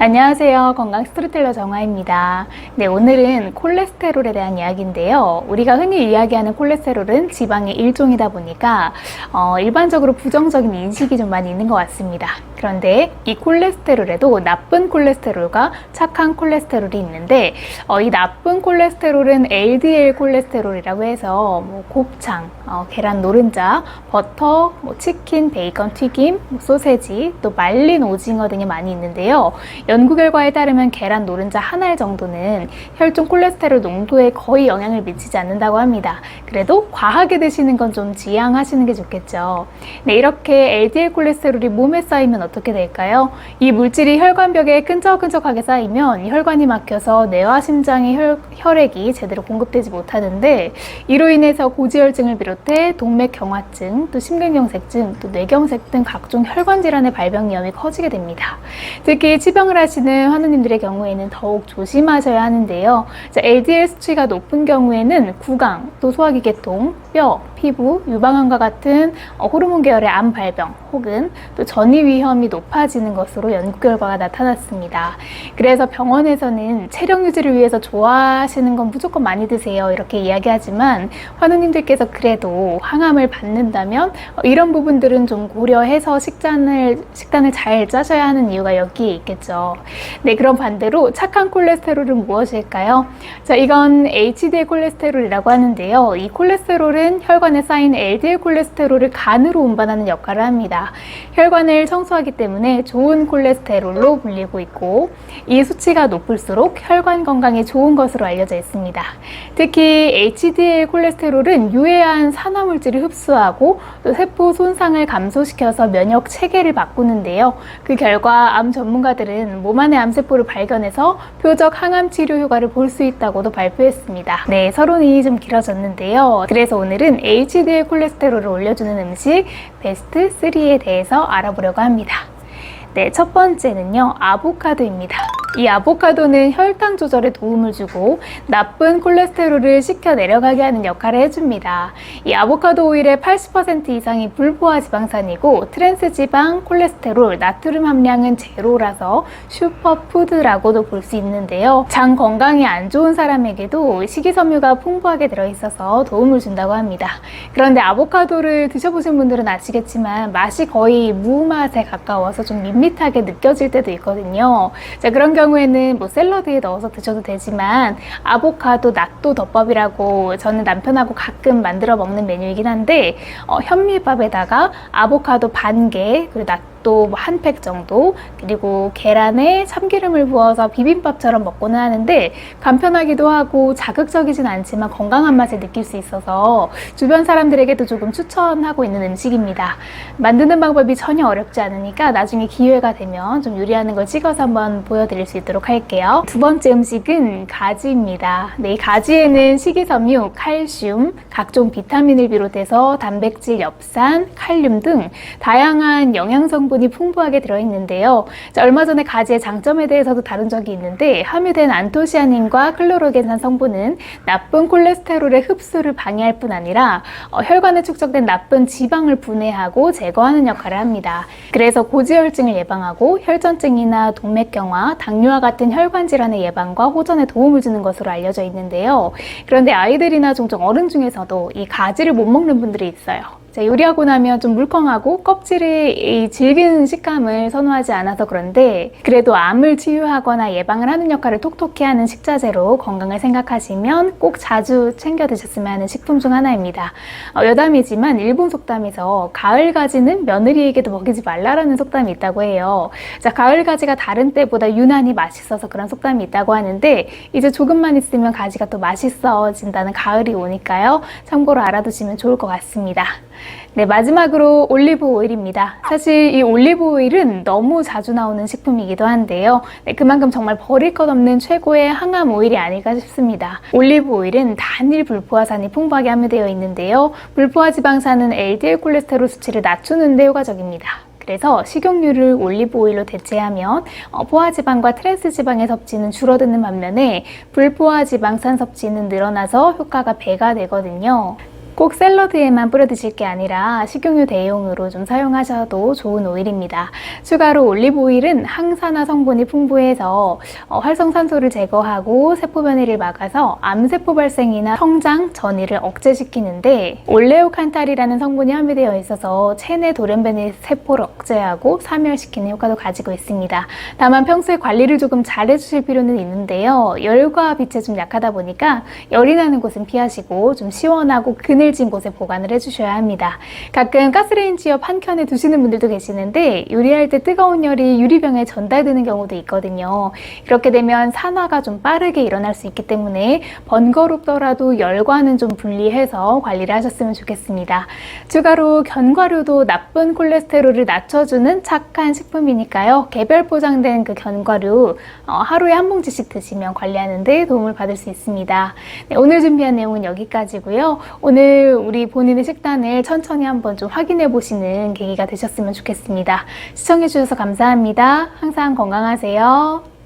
안녕하세요. 건강 스토리텔러 정화입니다. 네, 오늘은 콜레스테롤에 대한 이야기인데요. 우리가 흔히 이야기하는 콜레스테롤은 지방의 일종이다 보니까 일반적으로 부정적인 인식이 좀 많이 있는 것 같습니다. 그런데 이 콜레스테롤에도 나쁜 콜레스테롤과 착한 콜레스테롤이 있는데 이 나쁜 콜레스테롤은 LDL 콜레스테롤이라고 해서 곱창, 계란 노른자, 버터, 치킨, 베이컨 튀김, 소세지, 또 말린 오징어 등이 많이 있는데요. 연구 결과에 따르면 계란 노른자 한 알 정도는 혈중 콜레스테롤 농도에 거의 영향을 미치지 않는다고 합니다. 그래도 과하게 드시는 건 좀 지양하시는 게 좋겠죠. 네, 이렇게 LDL 콜레스테롤이 몸에 쌓이면 어떻게 될까요? 이 물질이 혈관벽에 끈적끈적하게 쌓이면 혈관이 막혀서 뇌와 심장의 혈액이 제대로 공급되지 못하는데, 이로 인해서 고지혈증을 비롯해 동맥경화증, 또 심근경색증, 또 뇌경색 등 각종 혈관 질환의 발병 위험이 커지게 됩니다. 특히 치병을 하시는 환우님들의 경우에는 더욱 조심하셔야 하는데요. LDL 수치가 높은 경우에는 구강, 또 소화기계통, 뼈, 피부, 유방암과 같은 호르몬 계열의 암 발병 혹은 또 전이 위험이 높아지는 것으로 연구 결과가 나타났습니다. 그래서 병원에서는 체력 유지를 위해서 좋아하시는 건 무조건 많이 드세요 이렇게 이야기하지만, 환우님들께서 그래도 항암을 받는다면 이런 부분들은 좀 고려해서 식단을 잘 짜셔야 하는 이유가 여기에 있겠죠. 네, 그럼 반대로 착한 콜레스테롤은 무엇일까요? 자, 이건 HDL 콜레스테롤이라고 하는데요. 이 콜레스테롤은 혈관에 쌓인 LDL 콜레스테롤을 간으로 운반하는 역할을 합니다. 혈관을 청소하기 때문에 좋은 콜레스테롤로 불리고 있고, 이 수치가 높을수록 혈관 건강에 좋은 것으로 알려져 있습니다. 특히 HDL 콜레스테롤은 유해한 산화물질을 흡수하고 또 세포 손상을 감소시켜서 면역 체계를 바꾸는데요. 그 결과 암 전문가들은 몸 안의 암세포를 발견해서 표적 항암 치료 효과를 볼 수 있다고도 발표했습니다. 네, 서론이 좀 길어졌는데요. 그래서 오늘은 HDL 콜레스테롤을 올려주는 음식 베스트 3에 대해서 알아보려고 합니다. 네, 첫 번째는요, 아보카도입니다. 이 아보카도는 혈당 조절에 도움을 주고 나쁜 콜레스테롤을 식혀 내려가게 하는 역할을 해줍니다. 이 아보카도 오일의 80% 이상이 불포화 지방산이고 트랜스 지방, 콜레스테롤, 나트륨 함량은 제로라서 슈퍼푸드라고도 볼 수 있는데요. 장 건강이 안 좋은 사람에게도 식이섬유가 풍부하게 들어있어서 도움을 준다고 합니다. 그런데 아보카도를 드셔보신 분들은 아시겠지만 맛이 거의 무맛에 가까워서 좀 밋밋하게 느껴질 때도 있거든요. 자, 그런 경우에는 샐러드에 넣어서 드셔도 되지만, 아보카도 낫또 덮밥이라고 저는 남편하고 가끔 만들어 먹는 메뉴이긴 한데, 현미밥에다가 아보카도 반 개, 그리고 낫또 한 팩 정도, 그리고 계란에 참기름을 부어서 비빔밥처럼 먹고는 하는데 간편하기도 하고 자극적이진 않지만 건강한 맛을 느낄 수 있어서 주변 사람들에게도 조금 추천하고 있는 음식입니다. 만드는 방법이 전혀 어렵지 않으니까 나중에 기회가 되면 좀 요리하는 걸 찍어서 한번 보여드릴 수 있도록 할게요. 두 번째 음식은 가지입니다. 네, 가지에는 식이섬유, 칼슘, 각종 비타민을 비롯해서 단백질, 엽산, 칼륨 등 다양한 영양 성분이 풍부하게 들어있는데요. 자, 얼마 전에 가지의 장점에 대해서도 다룬 적이 있는데, 함유된 안토시아닌과 클로로겐산 성분은 나쁜 콜레스테롤의 흡수를 방해할 뿐 아니라 혈관에 축적된 나쁜 지방을 분해하고 제거하는 역할을 합니다. 그래서 고지혈증을 예방하고 혈전증이나 동맥경화, 당뇨와 같은 혈관 질환의 예방과 호전에 도움을 주는 것으로 알려져 있는데요. 그런데 아이들이나 종종 어른 중에서도 이 가지를 못 먹는 분들이 있어요. 자, 요리하고 나면 좀 물컹하고 껍질의 이 질긴 식감을 선호하지 않아서 그런데, 그래도 암을 치유하거나 예방을 하는 역할을 톡톡히 하는 식자재로 건강을 생각하시면 꼭 자주 챙겨 드셨으면 하는 식품 중 하나입니다. 여담이지만 일본 속담에서 가을 가지는 며느리에게도 먹이지 말라라는 속담이 있다고 해요. 자, 가을 가지가 다른 때보다 유난히 맛있어서 그런 속담이 있다고 하는데, 이제 조금만 있으면 가지가 또 맛있어진다는 가을이 오니까요. 참고로 알아두시면 좋을 것 같습니다. 네, 마지막으로 올리브 오일입니다. 사실 이 올리브 오일은 너무 자주 나오는 식품이기도 한데요. 네, 그만큼 정말 버릴 것 없는 최고의 항암 오일이 아닐까 싶습니다. 올리브 오일은 단일 불포화산이 풍부하게 함유되어 있는데요. 불포화 지방산은 LDL 콜레스테롤 수치를 낮추는 데 효과적입니다. 그래서 식용유를 올리브 오일로 대체하면 포화지방과 트랜스지방의 섭취는 줄어드는 반면에 불포화지방산 섭취는 늘어나서 효과가 배가 되거든요. 꼭 샐러드에만 뿌려 드실 게 아니라 식용유 대용으로 좀 사용하셔도 좋은 오일입니다. 추가로 올리브 오일은 항산화 성분이 풍부해서 활성산소를 제거하고 세포 변이를 막아서 암세포 발생이나 성장, 전이를 억제시키는데 올레오칸탈이라는 성분이 함유되어 있어서 체내 돌연변이 세포를 억제하고 사멸시키는 효과도 가지고 있습니다. 다만 평소에 관리를 조금 잘 해주실 필요는 있는데요. 열과 빛에 좀 약하다 보니까 열이 나는 곳은 피하시고 좀 시원하고 그늘진 곳에 보관을 해주셔야 합니다. 가끔 가스레인지 옆 한 켠에 두시는 분들도 계시는데 요리할 때 뜨거운 열이 유리병에 전달되는 경우도 있거든요. 이렇게 되면 산화가 좀 빠르게 일어날 수 있기 때문에 번거롭더라도 열과는 좀 분리해서 관리를 하셨으면 좋겠습니다. 추가로 견과류도 나쁜 콜레스테롤을 낮춰주는 착한 식품이니까요. 개별 포장된 그 견과류 하루에 한 봉지씩 드시면 관리하는 데 도움을 받을 수 있습니다. 네, 오늘 준비한 내용은 여기까지고요. 오늘 우리 본인의 식단을 천천히 한번 좀 확인해 보시는 계기가 되셨으면 좋겠습니다. 시청해 주셔서 감사합니다. 항상 건강하세요.